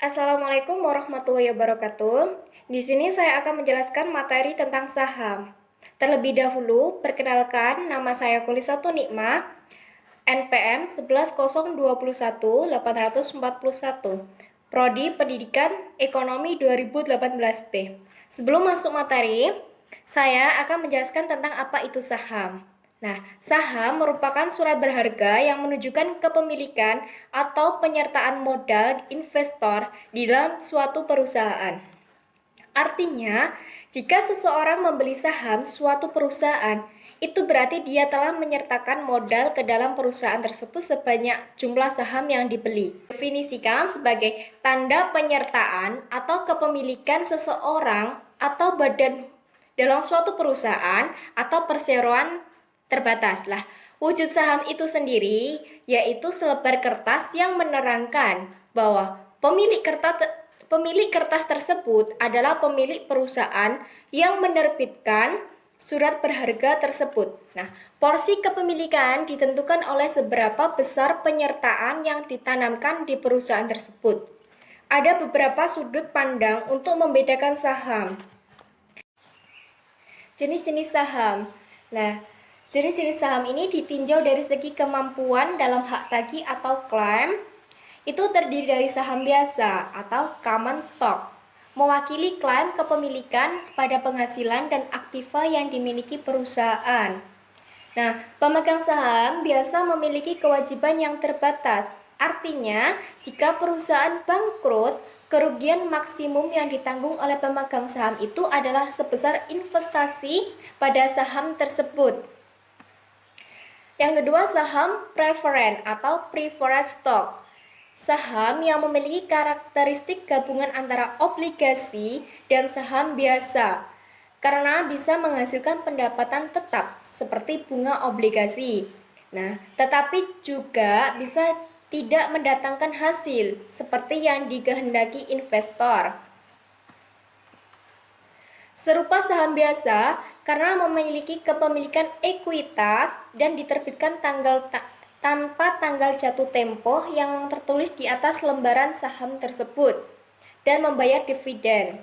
Assalamualaikum warahmatullahi wabarakatuh. Di sini saya akan menjelaskan materi tentang saham. Terlebih dahulu, perkenalkan nama saya Kulisatu Nikma, NPM 11021841, Prodi Pendidikan Ekonomi 2018B. Sebelum masuk materi, saya akan menjelaskan tentang apa itu saham. Nah, saham merupakan surat berharga yang menunjukkan kepemilikan atau penyertaan modal investor di dalam suatu perusahaan. Artinya, jika seseorang membeli saham suatu perusahaan, itu berarti dia telah menyertakan modal ke dalam perusahaan tersebut sebanyak jumlah saham yang dibeli. Definisikan sebagai tanda penyertaan atau kepemilikan seseorang atau badan dalam suatu perusahaan atau perseroan terbatas lah. Wujud saham itu sendiri yaitu selebar kertas yang menerangkan bahwa pemilik kertas tersebut adalah pemilik perusahaan yang menerbitkan surat berharga tersebut. Nah, porsi kepemilikan ditentukan oleh seberapa besar penyertaan yang ditanamkan di perusahaan tersebut. Ada beberapa sudut pandang untuk membedakan saham. Jenis-jenis saham. Nah, jenis-jenis saham ini ditinjau dari segi kemampuan dalam hak tagih atau klaim. Itu terdiri dari saham biasa atau common stock, mewakili klaim kepemilikan pada penghasilan dan aktiva yang dimiliki perusahaan. Nah, pemegang saham biasa memiliki kewajiban yang terbatas. Artinya, jika perusahaan bangkrut, kerugian maksimum yang ditanggung oleh pemegang saham itu adalah sebesar investasi pada saham tersebut. Yang kedua, saham preferred atau preferred stock. Saham yang memiliki karakteristik gabungan antara obligasi dan saham biasa, karena bisa menghasilkan pendapatan tetap seperti bunga obligasi. Nah, tetapi juga bisa tidak mendatangkan hasil seperti yang dikehendaki investor. Serupa saham biasa karena memiliki kepemilikan ekuitas dan diterbitkan tanpa tanggal jatuh tempo yang tertulis di atas lembaran saham tersebut dan membayar dividen.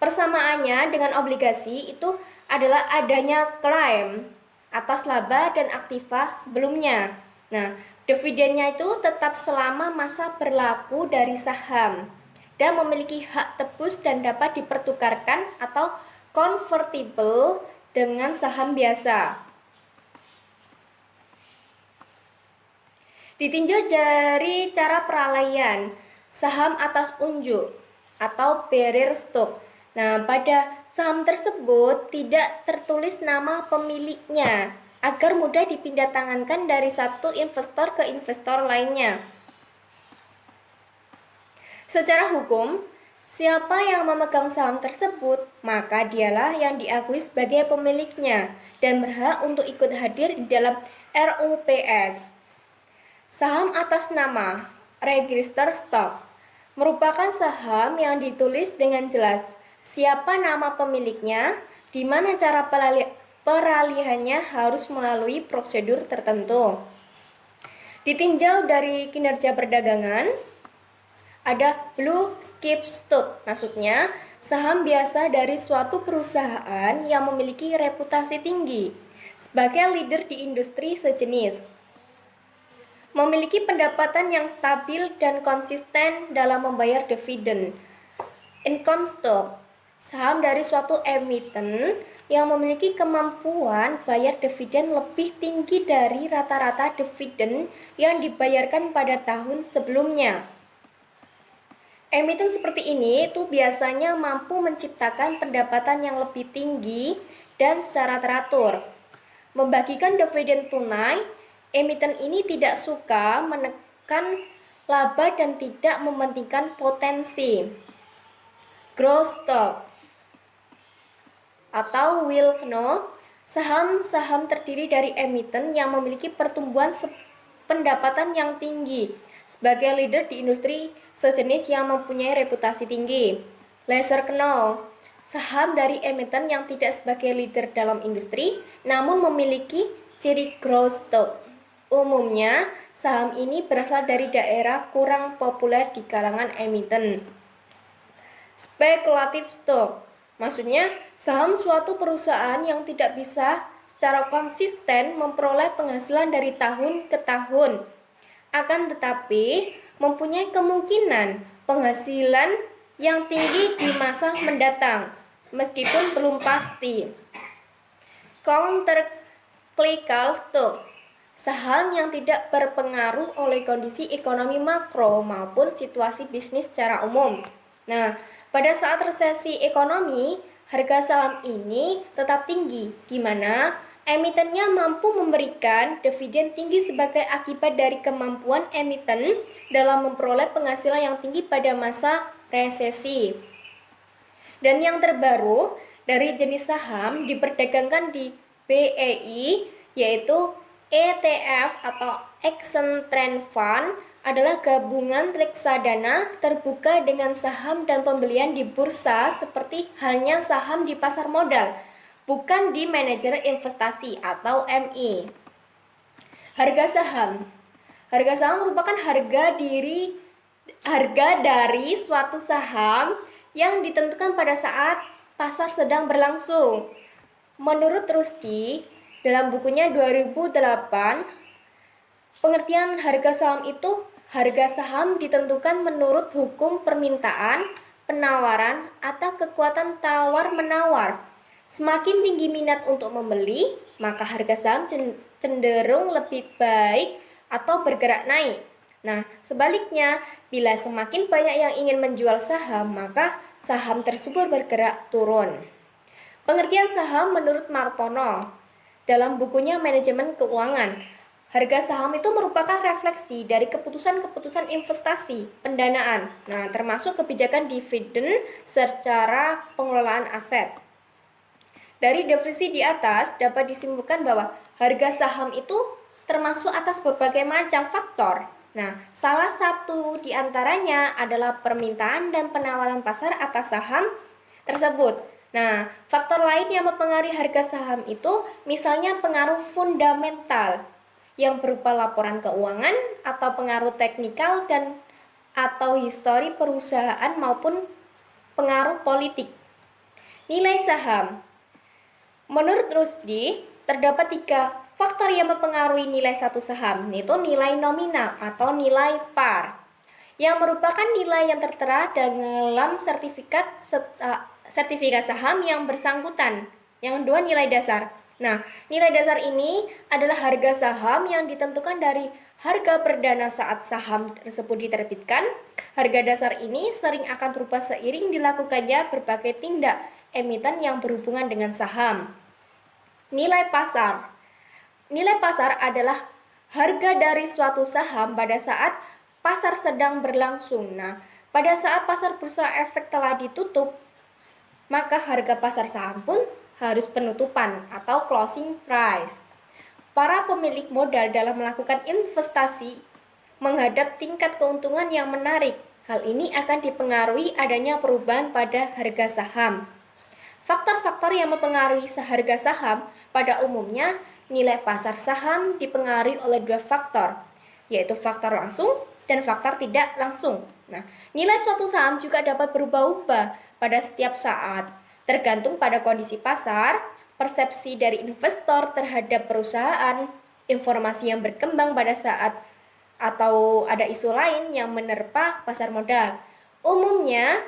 Persamaannya dengan obligasi itu adalah adanya klaim atas laba dan aktiva sebelumnya. Nah, dividennya itu tetap selama masa berlaku dari saham dan memiliki hak tebus dan dapat dipertukarkan atau convertible dengan saham biasa. Ditinjau dari cara peralihan saham atas unjuk atau bearer stock. Nah, pada saham tersebut tidak tertulis nama pemiliknya agar mudah dipindah tangankan dari satu investor ke investor lainnya. Secara hukum, siapa yang memegang saham tersebut, maka dialah yang diakui sebagai pemiliknya dan berhak untuk ikut hadir di dalam RUPS. Saham atas nama register stock merupakan saham yang ditulis dengan jelas siapa nama pemiliknya, di mana cara peralihannya harus melalui prosedur tertentu. Ditinjau dari kinerja perdagangan, ada blue chip stock, maksudnya saham biasa dari suatu perusahaan yang memiliki reputasi tinggi sebagai leader di industri sejenis, memiliki pendapatan yang stabil dan konsisten dalam membayar dividen. Income stock, saham dari suatu emiten yang memiliki kemampuan bayar dividen lebih tinggi dari rata-rata dividen yang dibayarkan pada tahun sebelumnya. Emiten seperti ini itu biasanya mampu menciptakan pendapatan yang lebih tinggi dan secara teratur. Membagikan dividen tunai, emiten ini tidak suka menekan laba dan tidak mementingkan potensi. Growth stock atau will knock, saham-saham terdiri dari emiten yang memiliki pertumbuhan pendapatan yang tinggi sebagai leader di industri sejenis yang mempunyai reputasi tinggi. Lesser known, saham dari emiten yang tidak sebagai leader dalam industri namun memiliki ciri growth stock. Umumnya, Saham ini berasal dari daerah kurang populer di kalangan emiten. Spekulatif stock, maksudnya saham suatu perusahaan yang tidak bisa secara konsisten memperoleh penghasilan dari tahun ke tahun, akan tetapi mempunyai kemungkinan penghasilan yang tinggi di masa mendatang, meskipun belum pasti. Countercyclical stock, saham yang tidak berpengaruh oleh kondisi ekonomi makro maupun situasi bisnis secara umum. Nah, pada saat resesi ekonomi, harga saham ini tetap tinggi, di mana emitennya mampu memberikan dividen tinggi sebagai akibat dari kemampuan emiten dalam memperoleh penghasilan yang tinggi pada masa resesi. Dan yang terbaru dari jenis saham diperdagangkan di BEI, yaitu ETF atau Action Trend Fund, adalah gabungan reksadana terbuka dengan saham dan pembelian di bursa seperti halnya saham di pasar modal, bukan di manajer investasi atau MI. Harga saham. Harga saham merupakan harga dari suatu saham yang ditentukan pada saat pasar sedang berlangsung. Menurut Rusdi, dalam bukunya 2008, pengertian harga saham itu harga saham ditentukan menurut hukum permintaan, penawaran, atau kekuatan tawar-menawar. Semakin tinggi minat untuk membeli, maka harga saham cenderung lebih baik atau bergerak naik. Nah, sebaliknya, bila semakin banyak yang ingin menjual saham, maka saham tersebut bergerak turun. Pengertian saham menurut Martono dalam bukunya Manajemen Keuangan. Harga saham itu merupakan refleksi dari keputusan-keputusan investasi, pendanaan, termasuk kebijakan dividen secara pengelolaan aset. Dari definisi di atas dapat disimpulkan bahwa harga saham itu termasuk atas berbagai macam faktor. Salah satu di antaranya adalah permintaan dan penawaran pasar atas saham tersebut. Faktor lain yang mempengaruhi harga saham itu misalnya pengaruh fundamental yang berupa laporan keuangan atau pengaruh teknikal dan atau histori perusahaan maupun pengaruh politik. Nilai saham. Menurut Rusdi, terdapat 3 faktor yang mempengaruhi nilai satu saham, yaitu nilai nominal atau nilai par, yang merupakan nilai yang tertera dalam sertifikat saham yang bersangkutan. Yang kedua, nilai dasar. Nilai dasar ini adalah harga saham yang ditentukan dari harga perdana saat saham tersebut diterbitkan. Harga dasar ini sering akan berubah seiring dilakukannya berbagai tindak emiten yang berhubungan dengan saham. Nilai pasar. Nilai pasar adalah harga dari suatu saham pada saat pasar sedang berlangsung. Pada saat pasar bursa efek telah ditutup, maka harga pasar saham pun harus penutupan atau closing price. Para pemilik modal dalam melakukan investasi menghadap tingkat keuntungan yang menarik. Hal ini akan dipengaruhi adanya perubahan pada harga saham. Faktor-faktor yang mempengaruhi harga saham pada umumnya nilai pasar saham dipengaruhi oleh 2 faktor, yaitu faktor langsung dan faktor tidak langsung. Nilai suatu saham juga dapat berubah-ubah pada setiap saat, tergantung pada kondisi pasar, persepsi dari investor terhadap perusahaan, informasi yang berkembang pada saat atau ada isu lain yang menerpa pasar modal. Umumnya,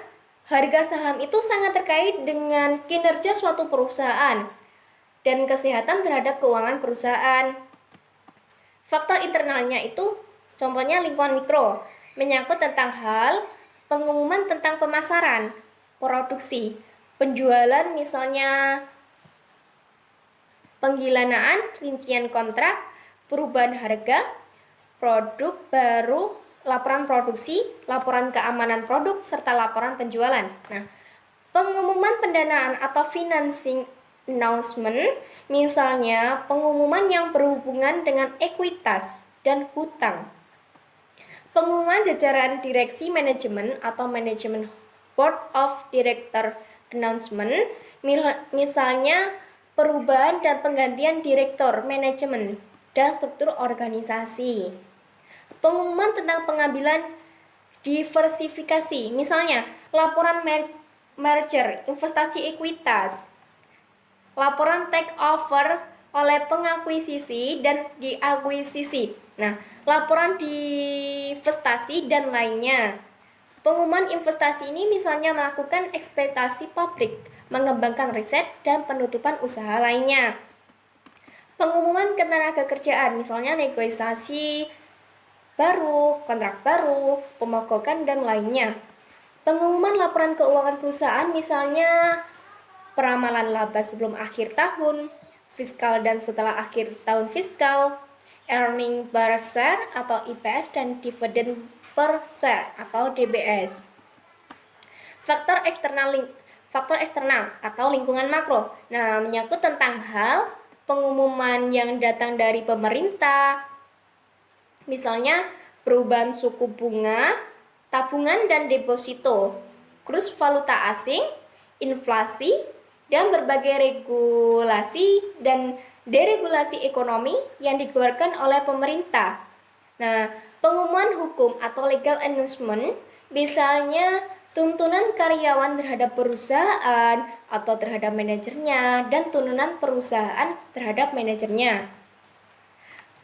harga saham itu sangat terkait dengan kinerja suatu perusahaan dan kesehatan terhadap keuangan perusahaan. Faktor internalnya itu contohnya lingkungan mikro, menyangkut tentang hal pengumuman tentang pemasaran, produksi, penjualan, misalnya penggilanaan, rincian kontrak, perubahan harga, produk baru, laporan produksi, laporan keamanan produk, serta laporan penjualan. Pengumuman pendanaan atau financing announcement, misalnya pengumuman yang berhubungan dengan ekuitas dan hutang. Pengumuman jajaran direksi manajemen atau manajemen board of director announcement, misalnya perubahan dan penggantian direktur manajemen dan struktur organisasi. Pengumuman tentang pengambilan diversifikasi, misalnya laporan merger, investasi ekuitas, laporan take over oleh pengakuisisi dan diakuisisi. Nah, laporan divestasi dan lainnya. Pengumuman investasi ini misalnya melakukan ekspektasi pabrik, mengembangkan riset, dan penutupan usaha lainnya. Pengumuman ketenagakerjaan, misalnya negosiasi baru, kontrak baru, pemogokan, dan lainnya. Pengumuman laporan keuangan perusahaan, misalnya peramalan laba sebelum akhir tahun, fiskal dan setelah akhir tahun fiskal, earning per share atau EPS, dan dividend per share atau DBS. Faktor eksternal atau lingkungan makro. Nah, menyangkut tentang hal pengumuman yang datang dari pemerintah, misalnya perubahan suku bunga, tabungan dan deposito, kurs valuta asing, inflasi, dan berbagai regulasi dan deregulasi ekonomi yang dikeluarkan oleh pemerintah. Nah, pengumuman hukum atau legal announcement, misalnya tuntunan karyawan terhadap perusahaan atau terhadap manajernya dan turunan perusahaan terhadap manajernya.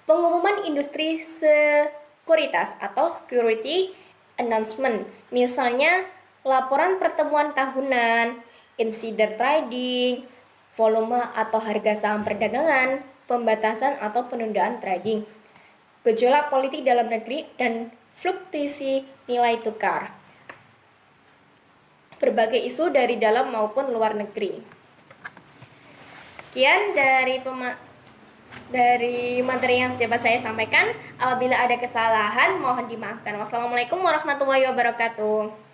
Pengumuman industri sekuritas atau security announcement, misalnya laporan pertemuan tahunan, insider trading, volume atau harga saham perdagangan, pembatasan atau penundaan trading, gejolak politik dalam negeri, dan fluktuasi nilai tukar. Berbagai isu dari dalam maupun luar negeri. Sekian dari materi yang dapat saya sampaikan. Apabila ada kesalahan, mohon dimaafkan. Wassalamualaikum warahmatullahi wabarakatuh.